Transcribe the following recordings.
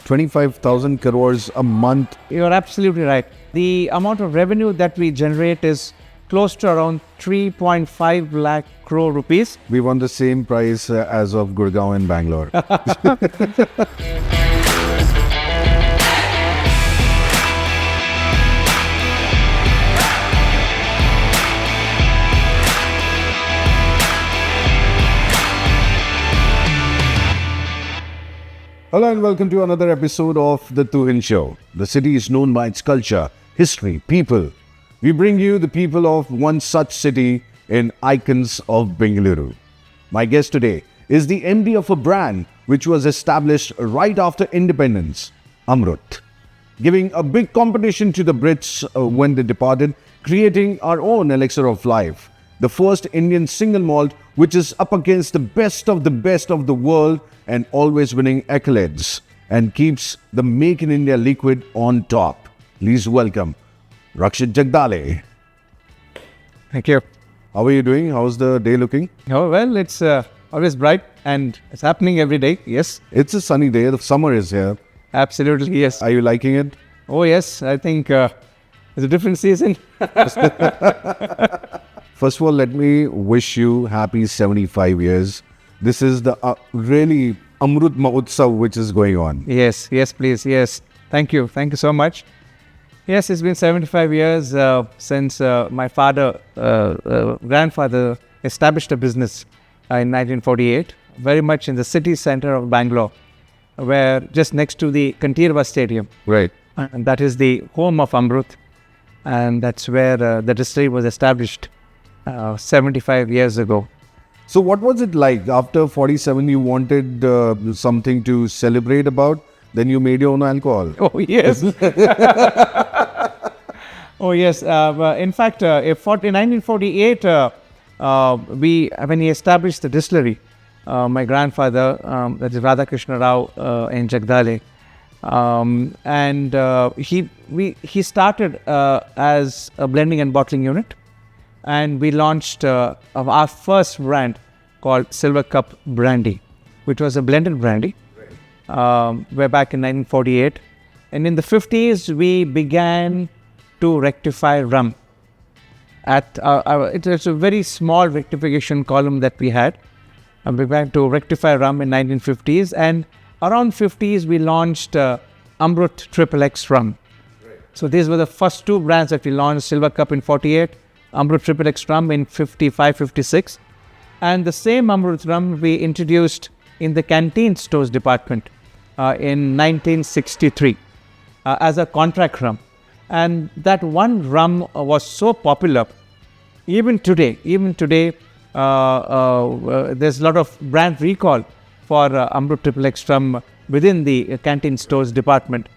25,000 crores a month. You're absolutely right. The amount of revenue that we generate is close to around 3.5 lakh crore rupees. We won the same price as of Gurgaon and Bangalore. Hello and welcome to another episode of the Tuhin Show. The city is known by its culture, history, people. We bring you the people of one such city in Icons of Bengaluru. My guest today is the MD of a brand which was established right after independence, Amrut, giving a big competition to the Brits when they departed, creating our own elixir of life, the first Indian single malt which is up against the best of the world and always winning accolades and keeps the Make in India liquid on top. Please welcome Rakshit Jagdale. Thank you. How are you doing? How's the day looking? Oh, well, it's always bright and it's happening every day. Yes. It's a sunny day. The summer is here. Absolutely, yes. Are you liking it? Oh, yes. I think it's a different season. First of all, let me wish you happy 75 years. This is the really Amrut Mahotsav which is going on. Yes, please. Yes. Thank you so much. Yes, it's been 75 years since my grandfather established a business in 1948, very much in the city center of Bangalore, where just next to the Kantirva Stadium. Right. And that is the home of Amrut. And that's where the distillery was established 75 years ago. So what was it like? After 47, you wanted something to celebrate about? Then you made your own alcohol. Oh, yes. Oh, yes. In fact, in 1948, when he established the distillery, my grandfather, that is Radhakrishna Rao in Jagdale, and he started as a blending and bottling unit. And we launched our first brand called Silver Cup Brandy, which was a blended brandy. Way back in 1948. And in the 50s, we began to rectify rum. It's a very small rectification column that we had. And we began to rectify rum in 1950s. And around 50s, we launched Amrut XXX rum. Right. So these were the first two brands that we launched, Silver Cup in 48, Amrut XXX rum in 55, 56. And the same Amrut rum we introduced in the canteen stores department in 1963 as a contract rum. And that one rum was so popular. Even today, there's a lot of brand recall for Amrut XXX rum within the canteen stores department.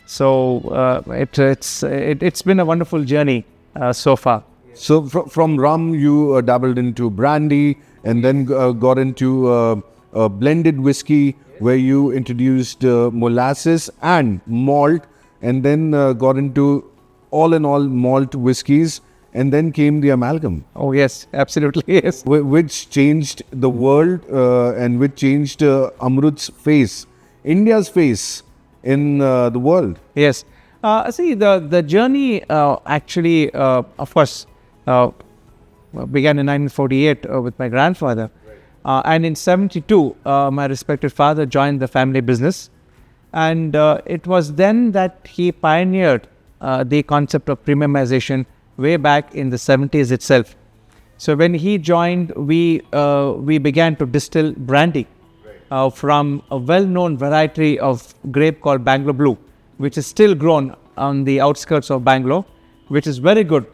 So it's been a wonderful journey so far. So from rum, you dabbled into brandy and then got into blended whiskey, where you introduced molasses and malt, and then got into all in all malt whiskies, and then came the amalgam. Oh, yes, absolutely, yes. Which changed the world and which changed Amrut's face, India's face in the world. Yes. See, the journey actually, of course, began in 1948 with my grandfather. And in 72, my respected father joined the family business. And it was then that he pioneered the concept of premiumization way back in the 70s itself. So when he joined, we began to distill brandy from a well-known variety of grape called Bangalore Blue, which is still grown on the outskirts of Bangalore, which is very good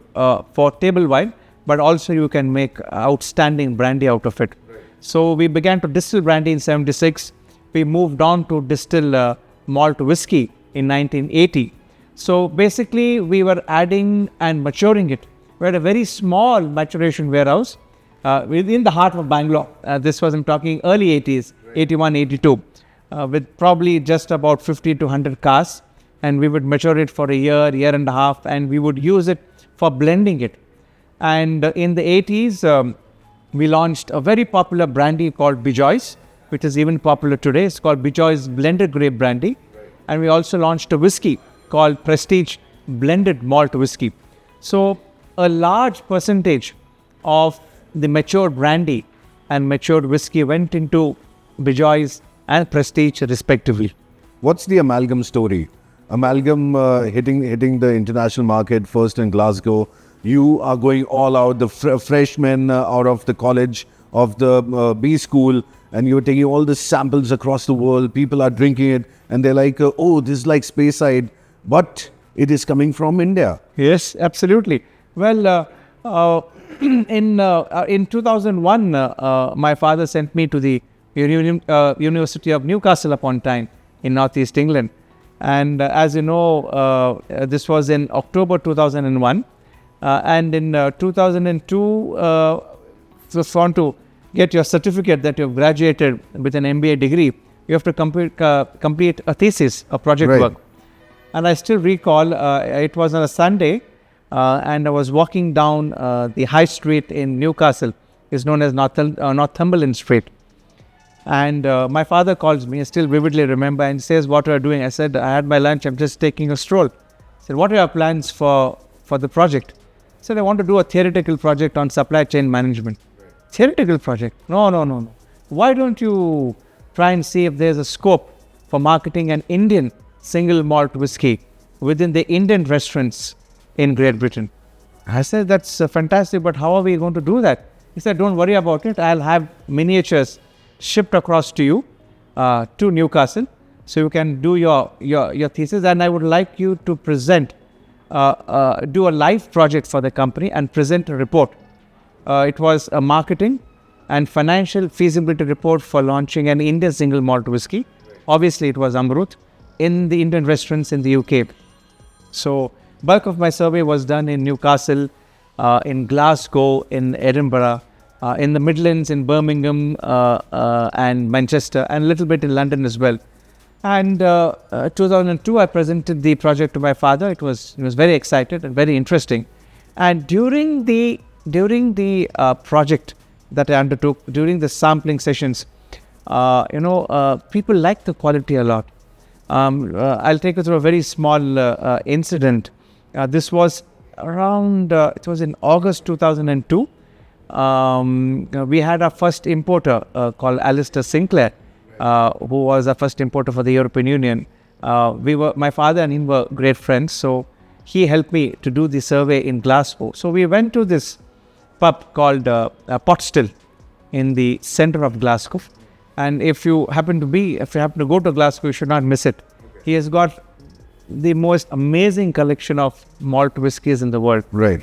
for table wine, but also you can make outstanding brandy out of it. Right. So we began to distill brandy in 76. We moved on to distill malt whiskey in 1980. So basically we were adding and maturing it. We had a very small maturation warehouse within the heart of Bangalore. This was, I'm talking early 80s, right. 81, 82, with probably just about 50 to 100 casks. And we would mature it for a year and a half, and we would use it for blending it. And in the 80s, we launched a very popular brandy called Bijoy's, which is even popular today. It's called Bijoy's Blended Grape Brandy. and we also launched a whiskey called Prestige Blended Malt Whiskey. So a large percentage of the matured brandy and matured whiskey went into Bijoy's and Prestige respectively. What's the Amalgam story? Amalgam hitting the international market first in Glasgow. You are going all out, the freshmen out of the college, of the B school, and you're taking all the samples across the world. People are drinking it, and they're like, oh, this is like Speyside, but it is coming from India. Yes, absolutely. Well, in 2001, my father sent me to the University of Newcastle upon Tyne in northeast England. And as you know, this was in October 2001. And in 2002, just want to get your certificate that you've graduated with an MBA degree, you have to complete a thesis, a project work. And I still recall, it was on a Sunday, and I was walking down the high street in Newcastle. It's known as Northumberland Street. And my father calls me, I still vividly remember, and says, what are you doing? I said, I had my lunch, I'm just taking a stroll. I said, what are your plans for the project? I said, I want to do a theoretical project on supply chain management. Theoretical project? No. Why don't you try and see if there's a scope for marketing an Indian single malt whiskey within the Indian restaurants in Great Britain? I said, that's fantastic, but how are we going to do that? He said, don't worry about it. I'll have miniatures shipped across to you to Newcastle, so you can do your thesis, and I would like you to present, do a live project for the company and present a report. It was a marketing and financial feasibility report for launching an Indian single malt whiskey. Obviously, it was Amrut in the Indian restaurants in the UK. So, bulk of my survey was done in Newcastle, in Glasgow, in Edinburgh, in the Midlands, in Birmingham and Manchester, and a little bit in London as well. And 2002, I presented the project to my father. He was very excited and very interesting. And during the project that I undertook, during the sampling sessions, people liked the quality a lot. I'll take you through a very small incident. This was around, it was in August 2002. We had our first importer called Alistair Sinclair, who was our first importer for the European Union. My father and him were great friends, so he helped me to do the survey in Glasgow. So we went to this pub called Potstill in the center of Glasgow. And if you happen to go to Glasgow, you should not miss it. He has got the most amazing collection of malt whiskies in the world. Right.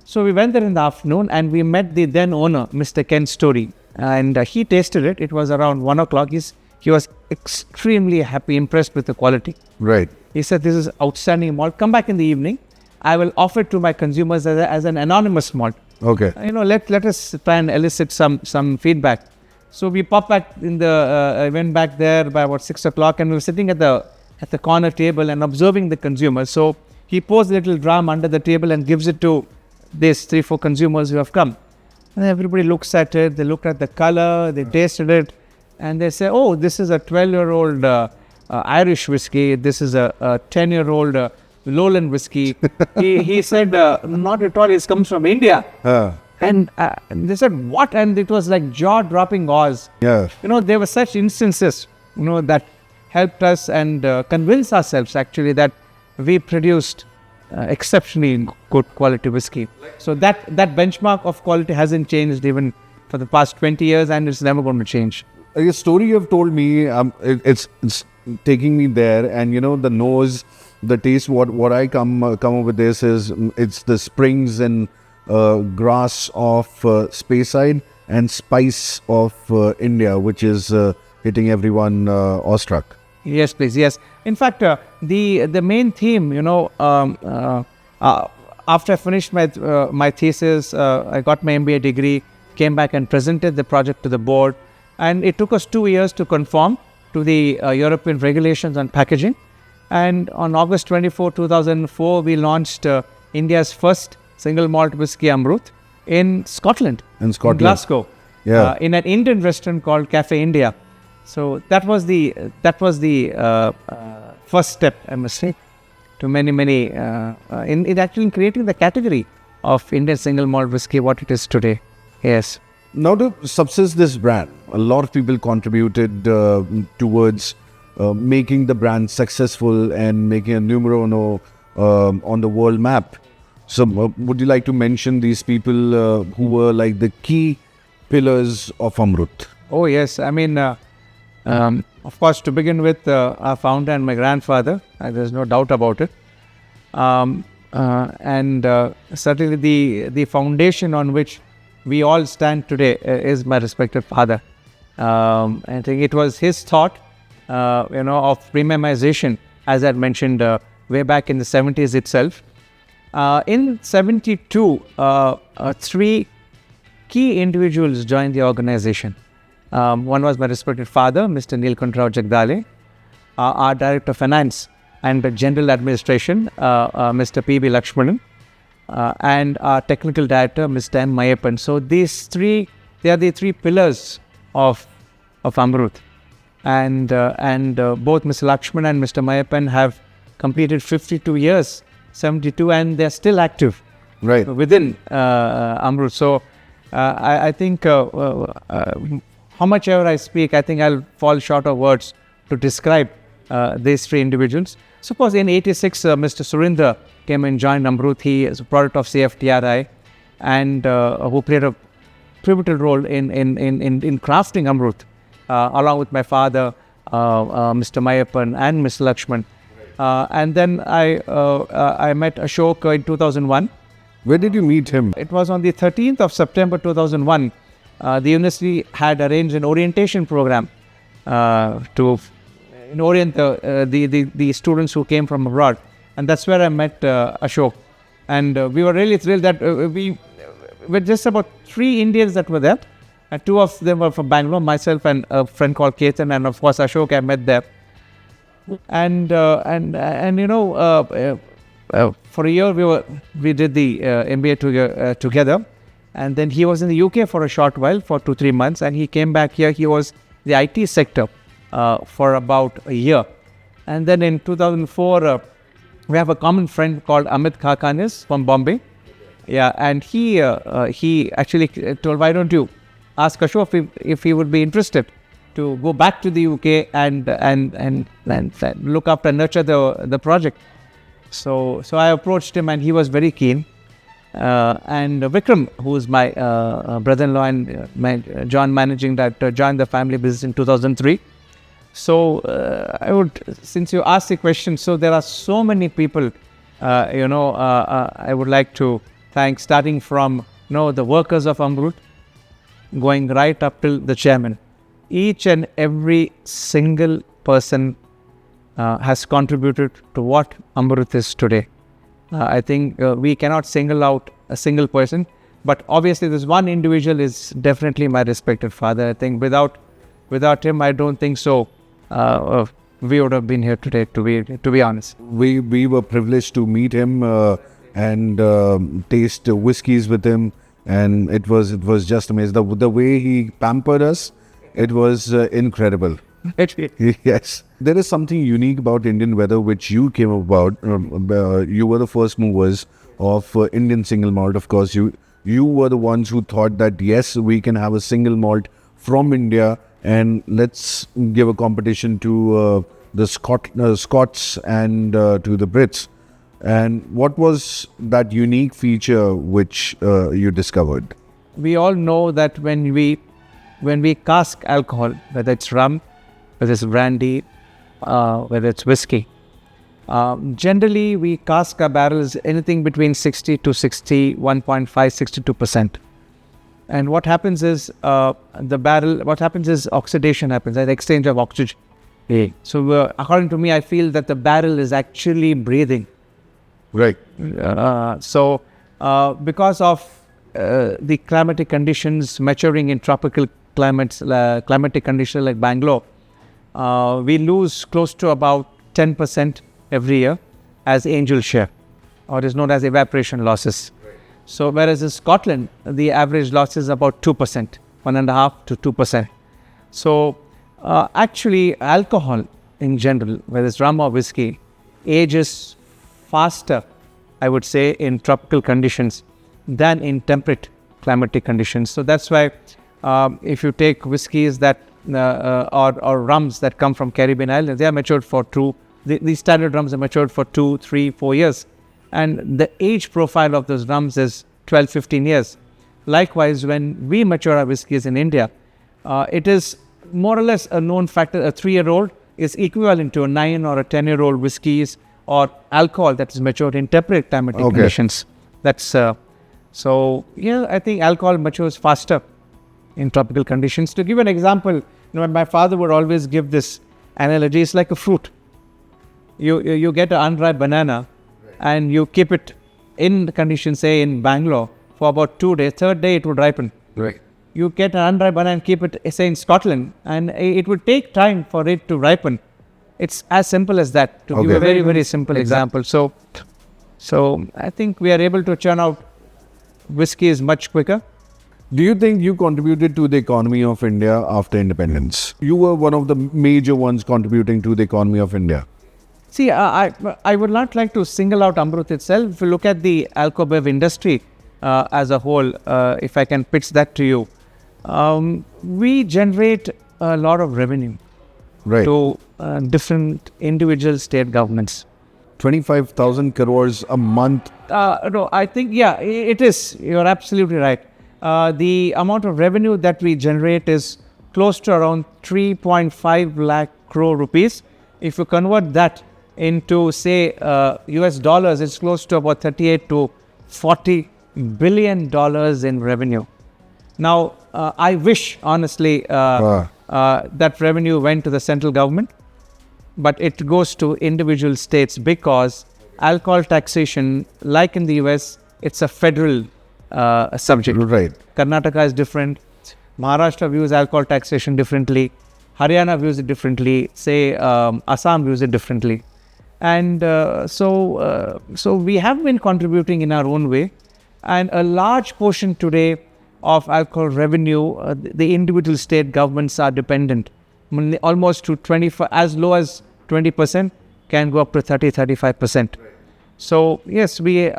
So we went there in the afternoon and we met the then owner, Mr. Ken Story. And he tasted it. It was around 1 o'clock. He was extremely happy, impressed with the quality. Right. He said, this is outstanding malt. Come back in the evening. I will offer it to my consumers as an anonymous malt. Okay. Let us try and elicit some feedback. So we popped back I went back there by about 6 o'clock, and we were sitting at the corner table and observing the consumers. So he pours a little dram under the table and gives it to these 3-4 consumers who have come. And everybody looks at it, they look at the color, they tasted it, and they say, oh, this is a 12-year-old Irish whiskey, this is a 10-year-old Lowland whiskey. he said, not at all, it comes from India. And they said, what? And it was like jaw-dropping gauze. Yeah. There were such instances, that helped us and convince ourselves actually that we produced exceptionally good quality whiskey. So that benchmark of quality hasn't changed even for the past 20 years, and it's never going to change. A story you've told me, it's taking me there, and the nose, the taste. What I come up with this is it's the springs and grass of Speyside and spice of India, which is hitting everyone awestruck. Yes, please. Yes. In fact, the main theme, after I finished my thesis, I got my MBA degree, came back and presented the project to the board, and it took us 2 years to conform to the European regulations on packaging. And on August 24, 2004, we launched India's first single malt whiskey Amrut in Scotland. In Glasgow. Yeah. In an Indian restaurant called Cafe India. So that was the first step, I must say, to many in actually creating the category of Indian single malt whiskey what it is today. Yes. Now, to subsist this brand, a lot of people contributed towards making the brand successful and making a numero uno on the world map. So, would you like to mention these people who were like the key pillars of Amrut? Oh, yes. I mean, of course, to begin with, our founder and my grandfather, there's no doubt about it. And certainly the foundation on which we all stand today is my respected father. I think it was his thought, of premiumization, as I mentioned way back in the 70s itself. In 72, three key individuals joined the organization. One was my respected father, Mr. Neelkantrao Jagdale, our Director of Finance and General Administration, Mr. P.B. Lakshmanan, and our Technical Director, Mr. M. Mayappan. So these three, they are the three pillars of Amrut. And both Mr. Lakshman and Mr. Mayappan have completed 52 years, 72, and they're still active within Amrut. So I think how much ever I speak, I think I'll fall short of words to describe these three individuals. Suppose in 86, Mr. Surinder came and joined Amrut. He is a product of CFTRI and who played a pivotal role in crafting Amrut, along with my father, Mr. Mayappan and Mr. Lakshman. And then I met Ashok in 2001. Where did you meet him? It was on the 13th of September 2001. The university had arranged an orientation program to orient the students who came from abroad. And that's where I met Ashok. And we were really thrilled that we were just about 3 Indians that were there. And 2 of them were from Bangalore, myself and a friend called Ketan, and of course Ashok I met there. And for a year we did the MBA together. And then he was in the UK for a short while, for 2-3 months, and he came back here. He was the IT sector for about a year. And then in 2004, we have a common friend called Amit Khakanis from Bombay. Yeah, and he actually told, why don't you ask Ashok if he would be interested to go back to the UK and look after and nurture the project. So I approached him and he was very keen. And Vikram, who is my brother-in-law and my John managing director, joined the family business in 2003. So since you asked the question, so there are so many people, I would like to thank, starting from the workers of Amrut, going right up till the chairman. Each and every single person has contributed to what Amrut is today. I think we cannot single out a single person, but obviously this one individual is definitely my respected father. I think without him, I don't think so. We would have been here today, to be honest. We were privileged to meet him and taste whiskeys with him, and it was just amazing. The way he pampered us, it was incredible. Yes. There is something unique about Indian weather which you came about. You were the first movers of Indian single malt. Of course, you were the ones who thought that yes, we can have a single malt from India and let's give a competition to the Scots and to the Brits. And what was that unique feature which you discovered? We all know that when we cask alcohol, whether it's rum, whether it's brandy, whether it's whiskey, generally we cask our barrels anything between 60 to 61.5, 62%. And what happens is oxidation happens, the exchange of oxygen. So according to me, I feel that the barrel is actually breathing. Right. So because of the climatic conditions maturing in tropical climatic conditions like Bangalore, we lose close to about 10% every year as angel share, or is known as evaporation losses. Right. So whereas in Scotland, the average loss is about 2%, 1.5 to 2%. So actually alcohol in general, whether it's rum or whiskey, ages faster, I would say, in tropical conditions than in temperate climatic conditions. So that's why if you take whiskies that or rums that come from Caribbean islands, they are matured for these standard rums are matured for 2, 3, 4 years. And the age profile of those rums is 12, 15 years. Likewise, when we mature our whiskies in India, it is more or less a known factor. A 3-year-old is equivalent to a 9 or a 10-year-old whiskies or alcohol that is matured in temperate climatic conditions. That's so yeah, I think alcohol matures faster in tropical conditions. To give an example, my father would always give this analogy. It's like a fruit. You get an unripe banana, and you keep it in the conditions, say in Bangalore, for about 2 days. Third day it would ripen. Right. You get an unripe banana and keep it, say, in Scotland, and it would take time for it to ripen. It's as simple as that, to give a very, very simple example. So I think we are able to churn out whiskies much quicker. Do you think you contributed to the economy of India after independence? You were one of the major ones contributing to the economy of India. See, I would not like to single out Amrut itself. If you look at the alcohol industry as a whole, if I can pitch that to you, we generate a lot of revenue to different individual state governments. 25,000 crores a month. No, I think, yeah, it is. You're absolutely right. The amount of revenue that we generate is close to around 3.5 lakh crore rupees. If you convert that into, say, US dollars, it's close to about 38 to 40 billion dollars in revenue. Now, I wish, honestly, that revenue went to the central government, but it goes to individual states because alcohol taxation, like in the US, it's a federal subject. Right. Karnataka is different. Maharashtra views alcohol taxation differently. Haryana views it differently. Say, Assam views it differently. And so we have been contributing in our own way. And a large portion today of alcohol revenue, the individual state governments are dependent. Almost to 25, as low as 20%, can go up to 30-35%. So yes, we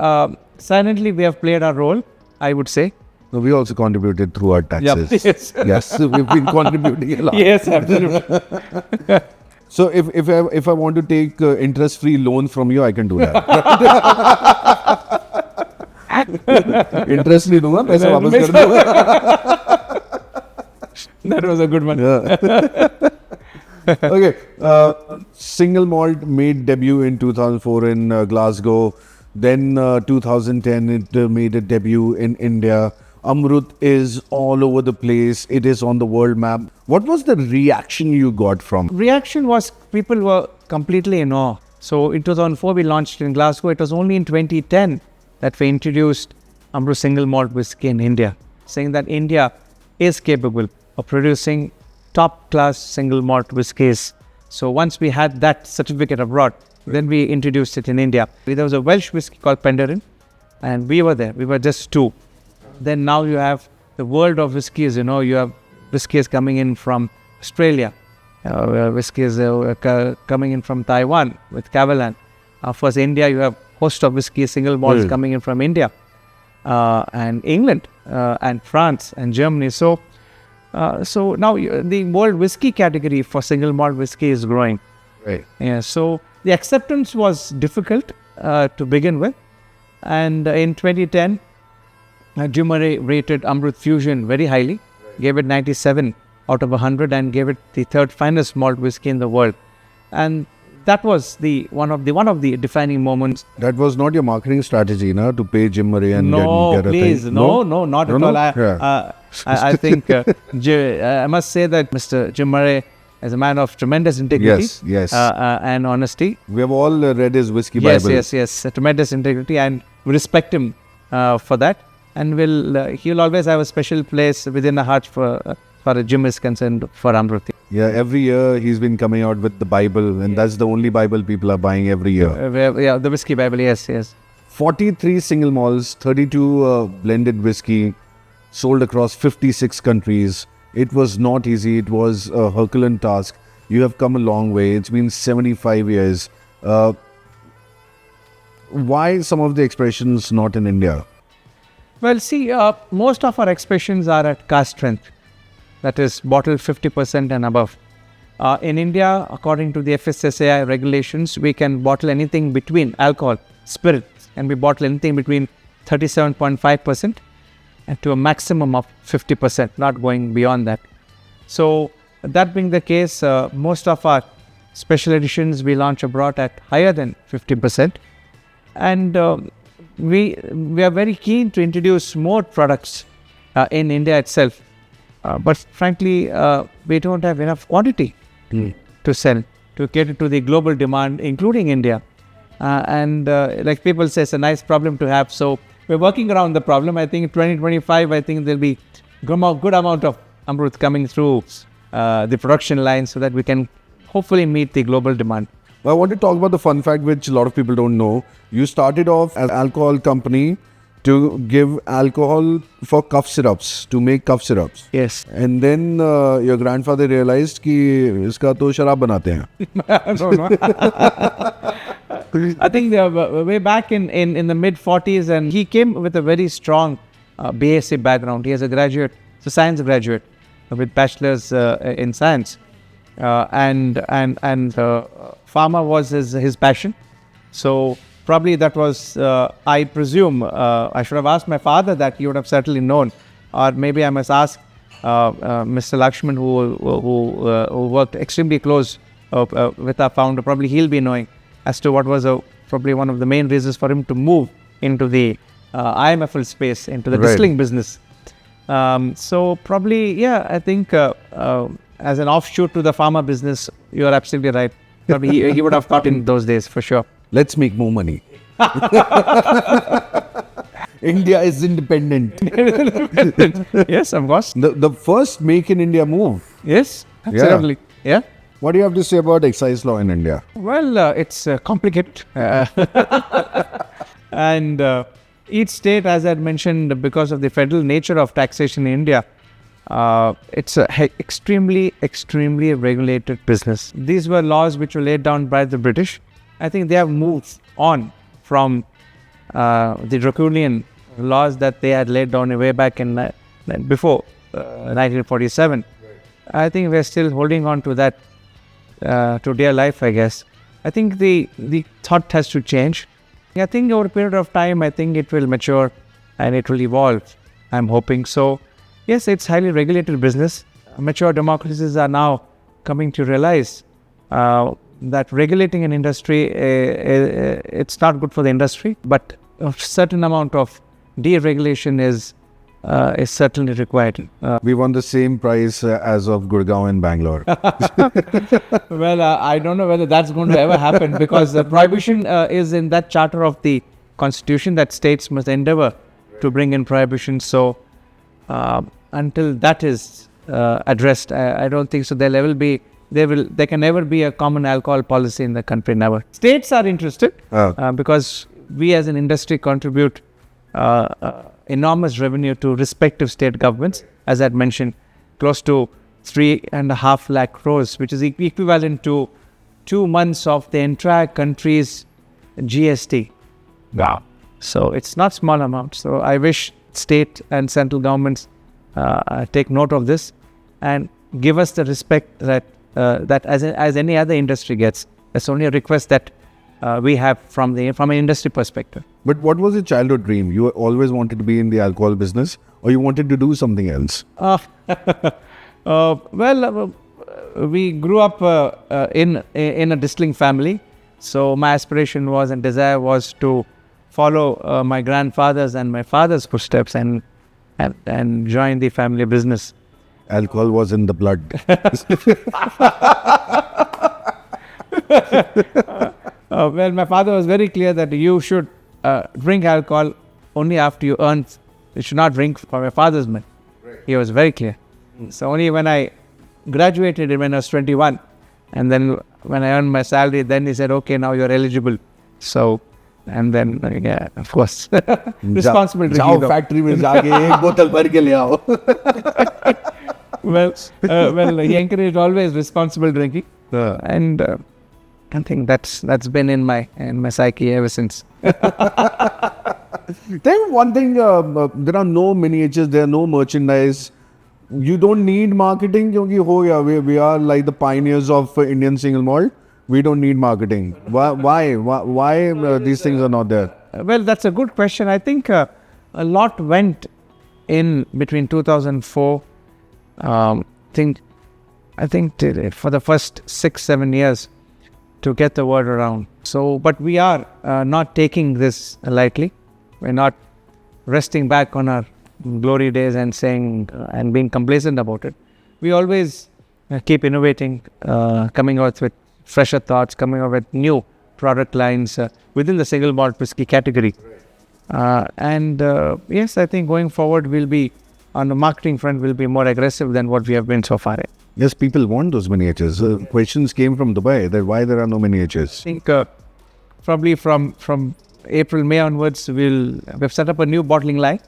silently we have played our role, I would say. No, we also contributed through our taxes. Yep. Yes. Yes, we've been contributing a lot. Yes, absolutely. So if I want to take interest-free loans from you, I can do that. Interest नहीं दूंगा, पैसे वापस कर दूंगा. That was a good one. Yeah. Okay. Single malt made debut in 2004 in Glasgow. Then 2010 it made a debut in India. Amrut is all over the place. It is on the world map. What was the reaction you got from? Reaction was people were completely in awe. So in 2004 we launched in Glasgow. It was only in 2010 that we introduced Amrut single malt whiskey in India, saying that India is capable of producing top class single malt whiskies. So once we had that certificate abroad, then we introduced it in India. There was a Welsh whiskey called Penderyn, and we were there. We were just two. Then now you have the world of whiskies. You have whiskies coming in from Australia, whiskies coming in from Taiwan with Cavalan. Of course, India, you have host of whiskey single malts coming in from India and England and France and Germany. So now the world whiskey category for single malt whiskey is growing. Right. Yeah. So the acceptance was difficult to begin with, and in 2010, Jim Murray rated Amrut Fusion very highly, gave it 97 out of 100, and gave it the third finest malt whiskey in the world. And that was one of the defining moments. That was not your marketing strategy, na, to pay Jim Murray and get a please, thing? No, not at all. I think I must say that Mr. Jim Murray is a man of tremendous integrity and honesty. We have all read his whiskey Bible. Yes, tremendous integrity, and we respect him for that. And he'll always have a special place within our heart for Jim is concerned for Amrut. Yeah, every year he's been coming out with the Bible, and that's the only Bible people are buying every year. The whiskey Bible, yes. 43 single malts, 32 blended whiskey, sold across 56 countries. It was not easy. It was a Herculean task. You have come a long way. It's been 75 years. Why some of the expressions not in India? Well, see, most of our expressions are at cask strength. That is bottled 50% and above. In India, according to the FSSAI regulations, we can bottle anything between alcohol, spirit, and we bottle anything between 37.5% and to a maximum of 50%, not going beyond that. So, that being the case, most of our special editions we launch abroad at higher than 50%. And we are very keen to introduce more products in India itself. But frankly, we don't have enough quantity to sell, to cater to the global demand, including India. And like people say, it's a nice problem to have. So we're working around the problem. I think in 2025, I think there'll be good amount of Amrut coming through the production line so that we can hopefully meet the global demand. I want to talk about the fun fact which a lot of people don't know. You started off as an alcohol company to give alcohol for cough syrups, to make cough syrups. Yes. And then your grandfather realized कि इसका तो शराब बनाते हैं. No. I think way back in the mid-40s, and he came with a very strong BSc background. He is a graduate, a science graduate with bachelor's in science. And pharma was his passion. So probably that was, I presume, I should have asked my father that. He would have certainly known. Or maybe I must ask Mr. Lakshman, who worked extremely close with our founder. Probably he'll be knowing as to what was probably one of the main reasons for him to move into the IMFL space, into the distilling business. So probably, yeah, I think as an offshoot to the pharma business, you are absolutely right. Probably he would have thought in those days, for sure. Let's make more money. India is independent. Yes, of course. The first Make in India move. Yes, absolutely. Yeah. What do you have to say about excise law in India? Well, it's complicated. And each state, as I had mentioned, because of the federal nature of taxation in India, it's a extremely regulated business. These were laws which were laid down by the British. I think they have moved on from the draconian laws that they had laid down way back in before 1947. I think we're still holding on to that to dear life, I guess. I think the thought has to change. I think over a period of time, I think it will mature and it will evolve. I'm hoping so. Yes, it's highly regulated business. Mature democracies are now coming to realize that regulating an industry, it's not good for the industry, but a certain amount of deregulation is certainly required. We won the same prize as of Gurgaon and Bangalore. Well, I don't know whether that's going to ever happen, because the prohibition is in that charter of the constitution that states must endeavor to bring in prohibition. So until that is addressed, I don't think so. There can never be a common alcohol policy in the country, never. States are interested because we as an industry contribute enormous revenue to respective state governments. As I had mentioned, close to 3.5 lakh crores, which is equivalent to 2 months of the entire country's GST. Wow. So it's not small amount. So I wish state and central governments take note of this and give us the respect that as any other industry gets. That's only a request that we have from an industry perspective. But what was your childhood dream? You always wanted to be in the alcohol business, or you wanted to do something else? Well, we grew up in a distilling family. So my aspiration was and desire was to follow my grandfather's and my father's footsteps and join the family business. Alcohol was in the blood. Well, my father was very clear that you should drink alcohol only after you earn. You should not drink for my father's money. Right. He was very clear. So only when I graduated, when I was 21, and then when I earned my salary, then he said, okay, now you're eligible. So, and then, yeah, of course, responsible drinking. Jao factory mein jaake ek bottle bhar ke le aao. Well, he encouraged always responsible drinking. And I think that's been in my psyche ever since. Then one thing, there are no miniatures, there are no merchandise. You don't need marketing, because we are like the pioneers of Indian single malt. We don't need marketing. Why these things are not there? Well, that's a good question. I think a lot went in between 2004. I think for the first 6-7 years to get the word around. So, but we are not taking this lightly. We're not resting back on our glory days and saying and being complacent about it. We always keep innovating, coming out with fresher thoughts, coming out with new product lines within the single malt whiskey category. Yes, I think going forward we'll be on the marketing front, will be more aggressive than what we have been so far. Yes, people want those miniatures. Questions came from Dubai that why there are no miniatures. I think probably from April, May onwards, we've set up a new bottling line,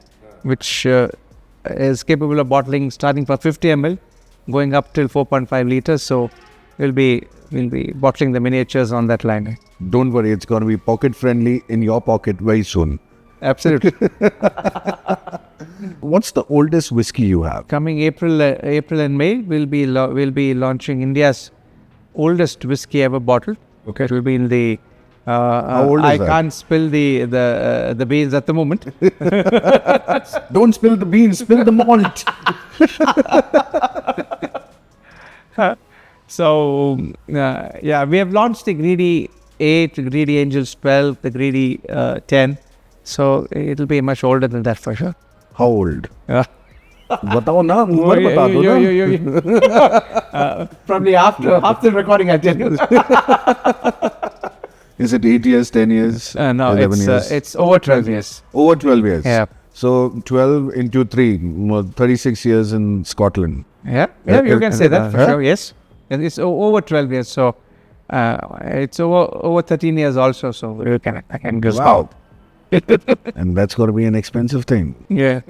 which is capable of bottling starting from 50 ml, going up till 4.5 liters. So we'll be bottling the miniatures on that line. Don't worry, it's going to be pocket friendly in your pocket very soon. Absolutely. What's the oldest whiskey you have? Coming April and May, we'll be launching India's oldest whiskey ever bottled. Okay. It will be in the. How old is I that? can't spill the beans at the moment. Don't spill the beans, spill the malt. So yeah, we have launched the Greedy 8, the Greedy Angels 12, the Greedy 10. So it'll be much older than that for sure. How old? Yeah. बताओ ना, उम्र बता दो ना. Probably after recording, I tell you. Is it 8 years, 10 years? No, 11 years? it's over 12 years. Over 12 years. Yeah. So 12 into 3, 36 years in Scotland. Yeah, you can say that for sure. Yes, and it's over 12 years. So it's over 13 years also. So I can go. Wow. And that's got to be an expensive thing. Yeah.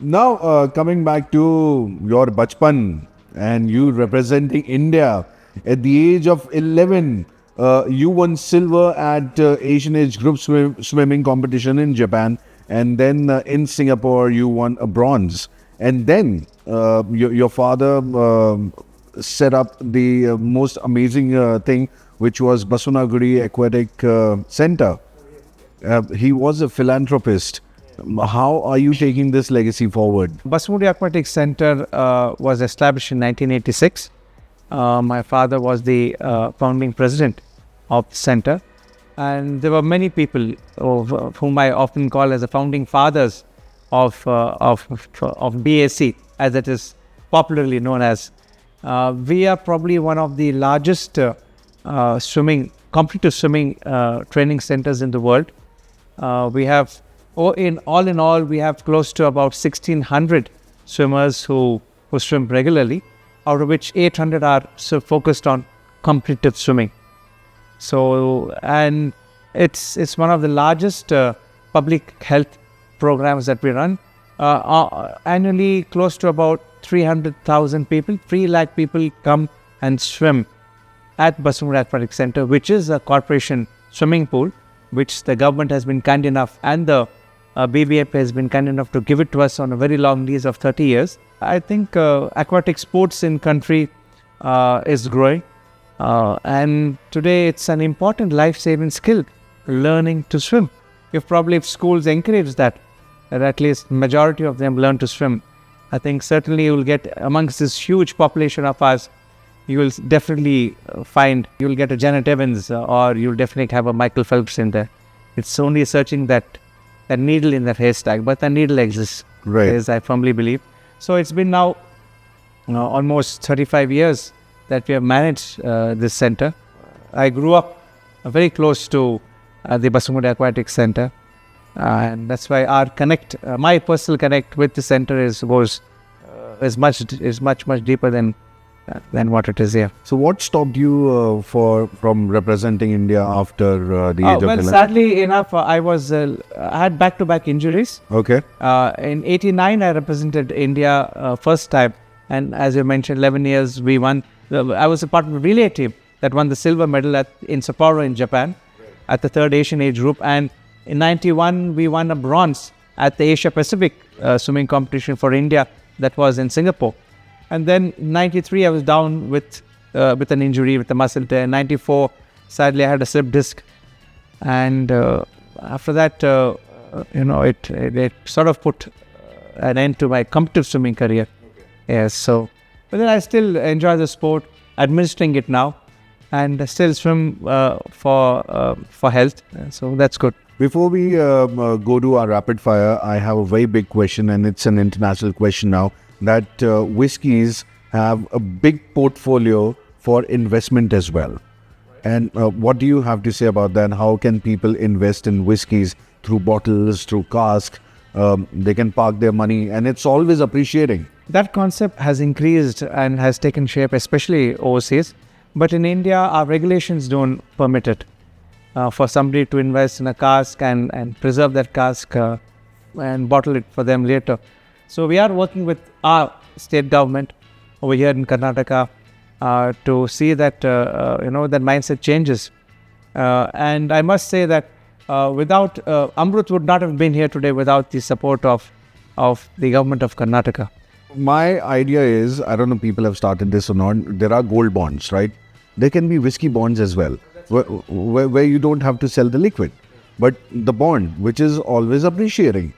Now, coming back to your bachpan and you representing India at the age of 11, you won silver at Asian Age Group Swimming Competition in Japan, and then in Singapore you won a bronze. And then your father set up the most amazing thing, which was Basunaguri Aquatic Center. He was a philanthropist. How are you taking this legacy forward? Basunaguri Aquatic Center was established in 1986. My father was the founding president of the center, and there were many people whom I often call as the founding fathers of BAC, as it is popularly known as. We are probably one of the largest competitive swimming training centers in the world. We have, in all, we have close to about 1,600 swimmers who swim regularly, out of which 800 are focused on competitive swimming. So, and it's one of the largest public health programs that we run. Annually, close to about 300,000 people, 3 lakh people come and swim at Basunaguri Aquatic Center, which is a corporation swimming pool, which the government has been kind enough, and the BBF has been kind enough to give it to us on a very long lease of 30 years. I think aquatic sports in country is growing, and today it's an important life-saving skill, learning to swim. If schools encourage that at least majority of them learn to swim, I think certainly you will get, amongst this huge population of us, you will definitely find, you will get a Janet Evans or you'll definitely have a Michael Phelps in there. It's only searching that needle in that haystack, but the needle exists, Right. as I firmly believe. So it's been now almost 35 years that we have managed this center. I grew up very close to the Basunaguri Aquatic Center, and that's why our connect, my personal connect with the center is much deeper than what it is here. So what stopped you from representing India after the age of 11? Sadly enough, I had back-to-back injuries. Okay. In '89, I represented India first time, and as you mentioned, 11 years we won I was a part of the relay team that won the silver medal in Sapporo in Japan at the third Asian age group. And in 91, we won a bronze at the Asia Pacific swimming competition for India that was in Singapore. And then in 93, I was down with an injury with a muscle tear. In 94, sadly, I had a slip disc. And after that, it sort of put an end to my competitive swimming career. Yes, so, but then I still enjoy the sport, administering it now, and still swim for health. So that's good. Before we go to our rapid fire, I have a very big question, and it's an international question now, that whiskies have a big portfolio for investment as well. And what do you have to say about that? How can people invest in whiskies through bottles, through casks? They can park their money, and it's always appreciating. That concept has increased and has taken shape, especially overseas. But in India, our regulations don't permit it for somebody to invest in a cask and preserve that cask and bottle it for them later. So we are working with our state government over here in Karnataka to see that that mindset changes. And I must say that without Amrut would not have been here today without the support of the government of Karnataka. My idea is, I don't know if people have started this or not, there are gold bonds, right? There can be whiskey bonds as well, where you don't have to sell the liquid, but the bond, which is always appreciating.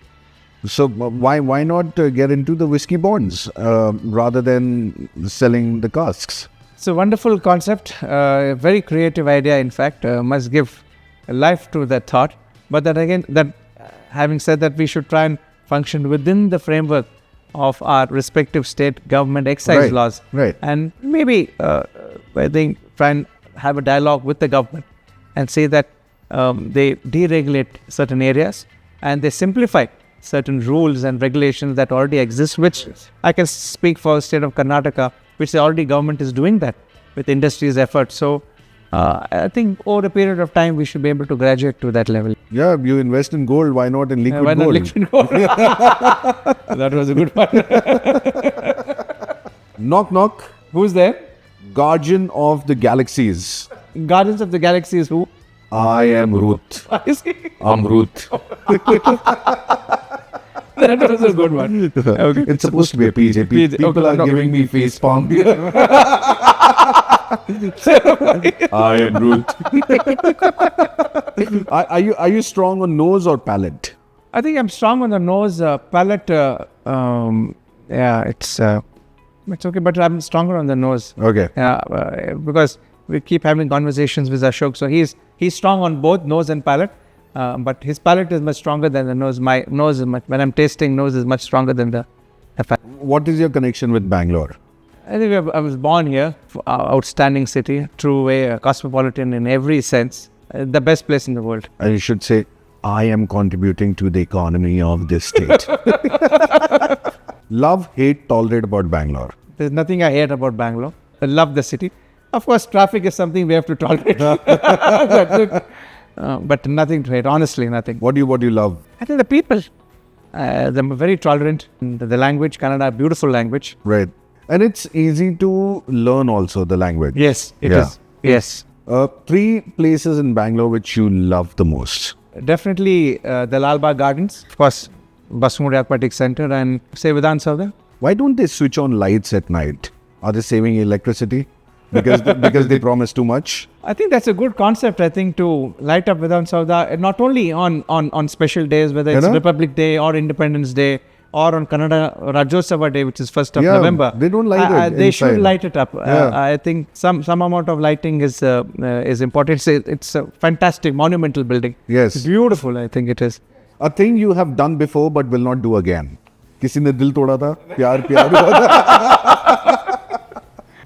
So why not get into the whiskey bonds rather than selling the casks? It's a wonderful concept, a very creative idea, in fact, must give life to that thought. But then again, having said that, we should try and function within the framework of our respective state government excise laws. Right. And maybe, I think, try and have a dialogue with the government and say that they deregulate certain areas and they simplify certain rules and regulations that already exist, which I can speak for the state of Karnataka, which the already government is doing that with industry's efforts. So I think over a period of time, we should be able to graduate to that level. Yeah, you invest in gold, why not in liquid why gold? not liquid gold? That was a good one. Knock, knock. Who's there? Guardian of the Galaxies. Guardians of the Galaxy is who? I am Ruth. Amrut. That was a good one. Okay. It's supposed to be a PJ. People are giving me face palm. I am Ruth. Are you strong on nose or palate? I think I'm strong on the nose. Palate, it's okay, but I'm stronger on the nose. Okay. Yeah, because we keep having conversations with Ashok. So he's strong on both nose and palate. But his palate is much stronger than the nose. My nose is when I'm tasting, nose is much stronger than the palate. What is your connection with Bangalore? I think I was born here, outstanding city, true way, cosmopolitan in every sense, the best place in the world. And you should say, I am contributing to the economy of this state. Love, hate, tolerate about Bangalore. There's nothing I hate about Bangalore. I love the city. Of course, traffic is something we have to tolerate. That's it. But nothing to hate, honestly, nothing. What do you love? I think the people, they're very tolerant. The language, Kannada, beautiful language. Right. And it's easy to learn also the language. Yes, it is. Yes. 3 places in Bangalore which you love the most. Definitely the Lal Bagh Gardens, of course, Basmuri Aquatic Center, and say Vidhan Saudha. Why don't they switch on lights at night? Are they saving electricity? Because they promise too much? I think that's a good concept, I think, to light up Vidhan Saudha, not only on special days, whether it's Republic Day or Independence Day, or on Kannada Rajyotsava Day, which is 1st of November. They don't light it They should light it up. I think some amount of lighting is important. It's a fantastic, monumental building. Yes. It's beautiful, I think it is. A thing you have done before but will not do again. किसी ने दिल तोड़ा था, प्यार हुआ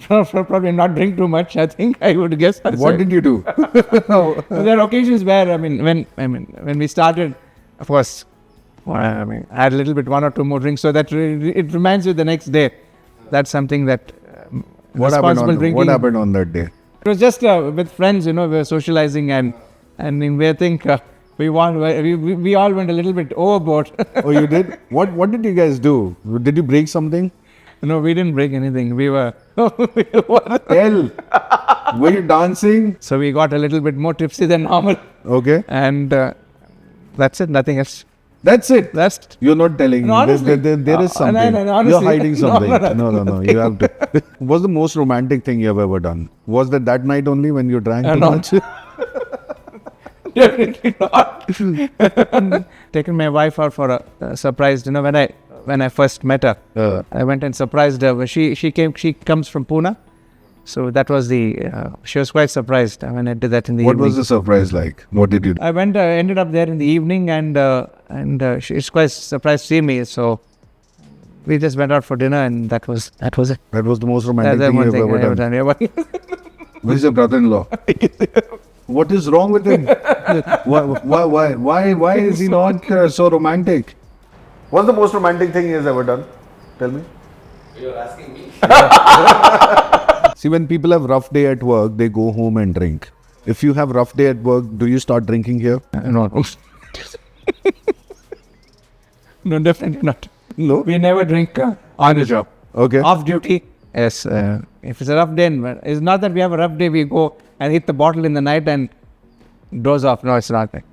था. Probably not drink too much, I think, I would guess. What did you do? There are occasions where, when we started, of course, I had a little bit, 1 or 2 more drinks, so that it reminds you the next day. That's something that What happened on that day? It was just with friends, we were socializing and we think we all went a little bit overboard. Oh, you did? What did you guys do? Did you break something? No, we didn't break anything. We were Tell. Were you dancing? So we got a little bit more tipsy than normal. Okay. And that's it, nothing else. That's it. That's You're not telling. No, honestly. There is something. No, honestly. You're hiding something. No, No. You have to. What's the most romantic thing you've ever done? Was that night only when you drank too No. much? Definitely not. Taken my wife out for a surprise dinner when I first met her. I went and surprised her. She comes from Pune, so that was she was quite surprised when I did that in the What evening. was the surprise like? What did you do? I went, ended up there in the evening, and she's quite surprised to see me. So we just went out for dinner, and that was it. That was the most romantic That's thing one you've thing I ever ever done. done. Where's your brother-in-law? What is wrong with him? Why is he not so romantic? What's the most romantic thing he has ever done? Tell me. You're asking me? See, when people have rough day at work, they go home and drink. If you have rough day at work, do you start drinking here? No. No, definitely not. No. We never drink on the job. Okay. Off duty, yes. If it's a rough day, it's not that we have a rough day, we go and hit the bottle in the night and doze off. No, it's not that.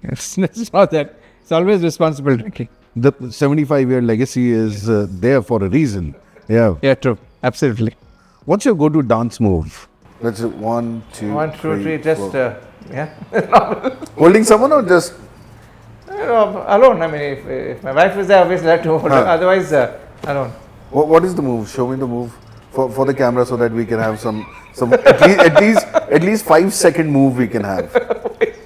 It's not that. It's always responsible drinking. The 75-year legacy is there for a reason. Yeah. Yeah, true. Absolutely. What's your go-to dance move? Let's do 1, 2, 1, 2, 3, just, yeah. Holding someone or just... Alone. I mean, if my wife is there, obviously I have to hold her. Otherwise, alone. What is the move? Show me the move for the camera so that we can have some at least 5-second move we can have.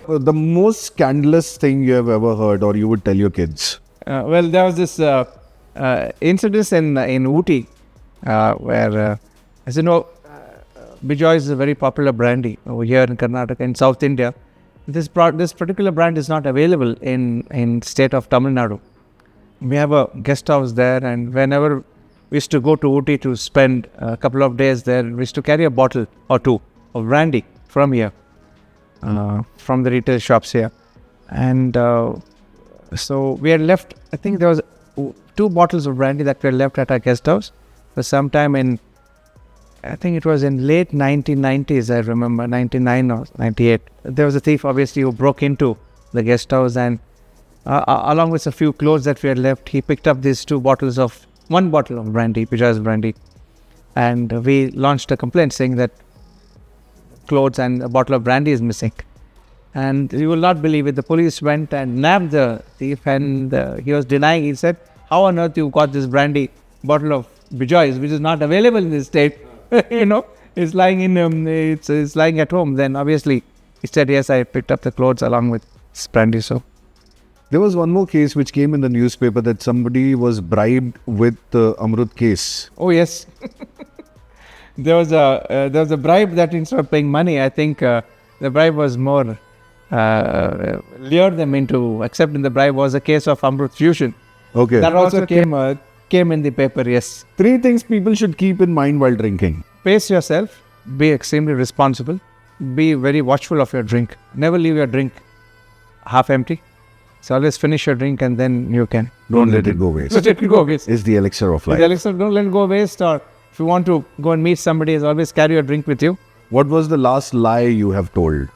The most scandalous thing you have ever heard or you would tell your kids? Well, there was this incident in Ooty where, as you know, Bijoy is a very popular brandy over here in Karnataka, in South India. This particular brand is not available in state of Tamil Nadu. We have a guest house there, and whenever we used to go to Ooty to spend a couple of days there, we used to carry a bottle or two of brandy from here, from the retail shops here. And so we had left, I think there was 2 bottles of brandy that were left at our guest house for some time in, I think it was in late 1990s, I remember, 99 or 98. There was a thief, obviously, who broke into the guest house, and along with a few clothes that we had left, he picked up these 1 bottle of brandy, Bijoy's brandy, and we launched a complaint saying that clothes and a bottle of brandy is missing. And you will not believe it, the police went and nabbed the thief, and he was denying. He said, how on earth you got this brandy bottle of Bijoy's, which is not available in this state? It's lying in it's lying at home. Then obviously he said, yes, I picked up the clothes along with this brandy. So there was one more case which came in the newspaper that somebody was bribed with the Amrut case. oh yes, there was a bribe that instead of paying money, I think the bribe was more lure them into accepting the bribe. Was a case of Amrut fusion. Okay. That also came in the paper. Yes. 3 things people should keep in mind while drinking. Pace yourself. Be extremely responsible. Be very watchful of your drink. Never leave your drink half empty. So always finish your drink and then you can. Don't let it go waste. Let it go waste. It's the elixir of life. Don't let it go waste. Or if you want to go and meet somebody, always carry your drink with you. What was the last lie you have told?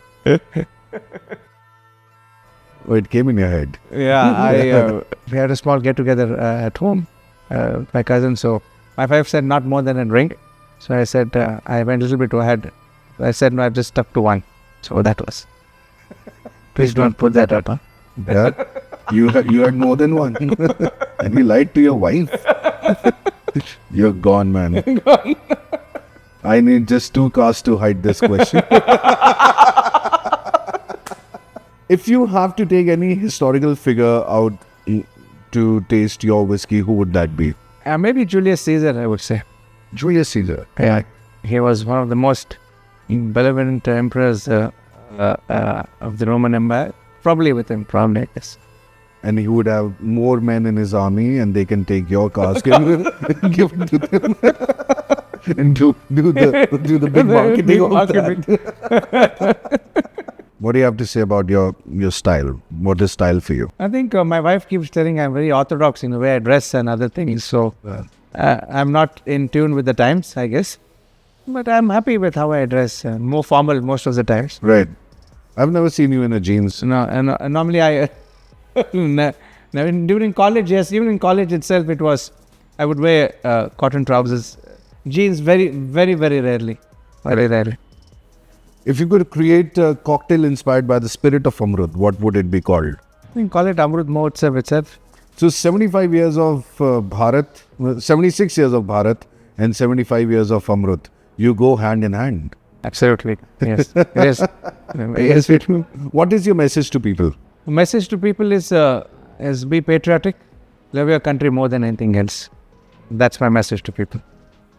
Oh, it came in your head. Yeah, we had a small get-together at home, my cousin. So my wife said not more than a drink. So I said, I went a little bit ahead. I said, no, I've just stuck to 1. So that was. Please don't put that up, huh? Yeah. You had more than 1. And you lied to your wife. You're gone, man. I need just 2 cars to hide this question. If you have to take any historical figure out to taste your whiskey, who would that be? Maybe Julius Caesar, I would say. Julius Caesar. Yeah, he was one of the most benevolent emperors of the Roman Empire. Probably with him, probably, I guess. And he would have more men in his army and they can take your cars, give it to them. And do the big marketing of that. What do you have to say about your style? What is style for you? I think my wife keeps telling I'm very orthodox in the way I dress and other things. So I'm not in tune with the times, I guess. But I'm happy with how I dress. More formal most of the times. Right. I've never seen you in a jeans. No, and normally I during college, yes, even in college itself, it was I would wear cotton trousers, jeans very, very, very rarely, very rarely. If you could create a cocktail inspired by the spirit of Amrut, what would it be called? I think call it Amrut Mahotsav itself. So 75 years of Bharat, 76 years of Bharat and 75 years of Amrut, you go hand in hand. Absolutely, yes, yes, yes. We do. What is your message to people? The message to people is be patriotic, love your country more than anything else. That's my message to people.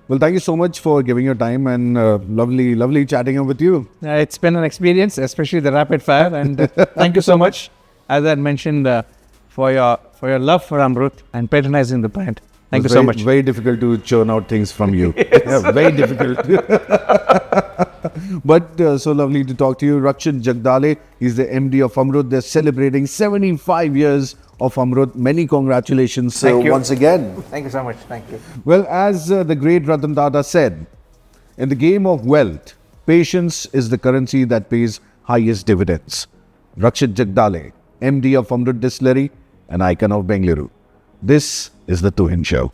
Well, thank you so much for giving your time and lovely chatting with you. It's been an experience, especially the rapid fire, and thank you so much, as I mentioned, for your love for Amrut and patronizing the brand. Thank you so much. Very difficult to churn out things from you. Yeah, very difficult. But so lovely to talk to you. Rakshit Jagdale is the MD of Amrut. They're celebrating 75 years of Amrut. Many congratulations once again. Thank you so much. Thank you. Well, as the great Ratan Tata said, in the game of wealth, patience is the currency that pays highest dividends. Rakshit Jagdale, MD of Amrut Distillery, an icon of Bengaluru. This is the Tuhin Show.